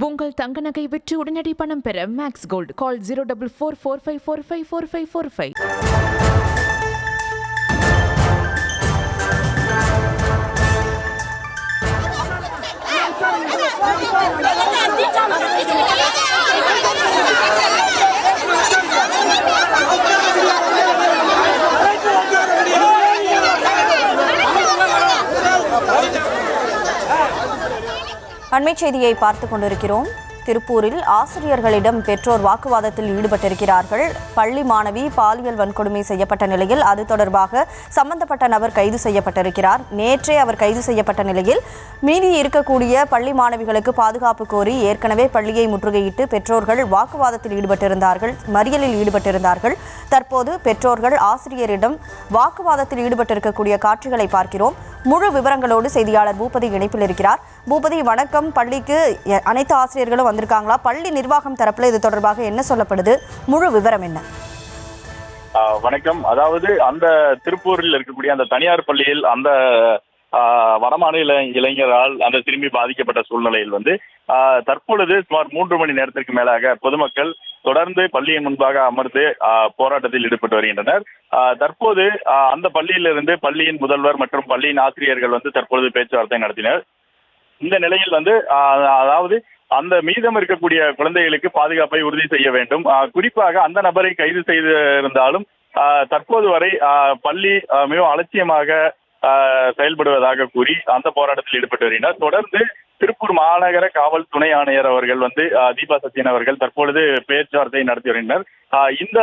உங்கள் தங்க நகை விற்று உடனடி பணம் பெற மேக்ஸ் கோல்ட் கால் 0444454545. அண்மைச் செய்தியை பார்த்துக் கொண்டிருக்கிறோம். திருப்பூரில் ஆசிரியர்களிடம் பெற்றோர் வாக்குவாதத்தில் ஈடுபட்டிருக்கிறார்கள். பள்ளி மாணவி பாலியல் வன்கொடுமை செய்யப்பட்ட நிலையில் அது தொடர்பாக சம்பந்தப்பட்ட நபர் கைது செய்யப்பட்டிருக்கிறார். நேற்றே அவர் கைது செய்யப்பட்ட நிலையில் மீதி இருக்கக்கூடிய பள்ளி மாணவிகளுக்கு பாதுகாப்பு கோரி ஏற்கனவே பள்ளியை முற்றுகையிட்டு பெற்றோர்கள் வாக்குவாதத்தில் ஈடுபட்டிருந்தார்கள், மறியலில் ஈடுபட்டிருந்தார்கள். தற்போது பெற்றோர்கள் ஆசிரியரிடம் வாக்குவாதத்தில் ஈடுபட்டிருக்கக்கூடிய காட்சிகளை பார்க்கிறோம். முழு விவரங்களோடு செய்தியாளர் பூபதி இணைப்பில் இருக்கிறார். பூபதி வணக்கம். பள்ளிக்கு அனைத்து ஆசிரியர்களும் வந்திருக்காங்களா? பள்ளி நிர்வாகம் தரப்புல இது தொடர்பாக என்ன சொல்லப்படுது? முழு விவரம் என்ன? வணக்கம். அதாவது அந்த திருப்பூரில் இருக்கக்கூடிய அந்த தனியார் பள்ளியில் அந்த வடமாநில இளைஞரால் அந்த சிறுமி பாதிக்கப்பட்ட சூழ்நிலையில் தற்பொழுது சுமார் 3 மணி நேரத்திற்கு மேலாக பொதுமக்கள் தொடர்ந்து பள்ளியின் முன்பாக அமர்ந்து போராட்டத்தில் ஈடுபட்டு வருகின்றனர். தற்போது அந்த பள்ளியிலிருந்து பள்ளியின் முதல்வர் மற்றும் பள்ளியின் ஆசிரியர்கள் தற்பொழுது பேச்சுவார்த்தை நடத்தினர். இந்த நிலையில் அதாவது அந்த மீதம் இருக்கக்கூடிய குழந்தைகளுக்கு பாதுகாப்பை உறுதி செய்ய வேண்டும். குறிப்பாக அந்த நபரை கைது செய்திருந்தாலும் தற்போது வரை பள்ளி மிகவும் அலட்சியமாக செயல்படுவதாக கூறி அந்த போராட்டத்தில் ஈடுபட்டு வருகின்றனர். தொடர்ந்து திருப்பூர் மாநகர காவல் துணை ஆணையர் அவர்கள் தீபா சத்யன் அவர்கள் தற்பொழுது பேச்சுவார்த்தை நடத்தி வருகின்றனர். இந்த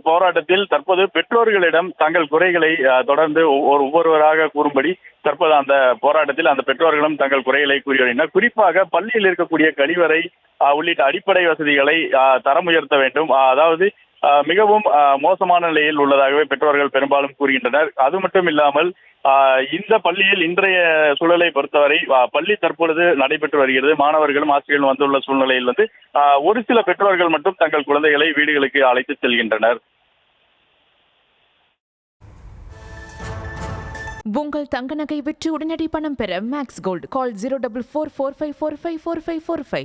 போராட்டத்தில் தற்போது பெற்றோர்களிடம் தங்கள் குறைகளை தொடர்ந்து ஒவ்வொருவராக கூறும்படி தற்போது அந்த போராட்டத்தில் அந்த பெற்றோர்களும் தங்கள் குறைகளை கூறி வருகின்றனர். குறிப்பாக பள்ளியில் இருக்கக்கூடிய கழிவறை உள்ளிட்ட அடிப்படை வசதிகளை தரம் உயர்த்த வேண்டும். அதாவது மிகவும் மோசமான நிலையில் உள்ளதாகவே பெற்றோர்கள் பெரும்பாலும் கூறுகின்றனர். அது மட்டும் இல்லாமல் இந்த பள்ளியில் இன்றைய சூழலை பொறுத்தவரை பள்ளி தற்பொழுது நடைபெற்று வருகிறது. மாணவர்களும் ஆசிரியர்களும் வந்துள்ள சூழ்நிலையில் ஒரு சில பெற்றோர்கள் மட்டும் தங்கள் குழந்தைகளை வீடுகளுக்கு அழைத்து செல்கின்றனர். உங்கள் தங்க நகை விற்று உடனடி பணம் பெற மேக்ஸ் கோல்ட் கால் 044445454545.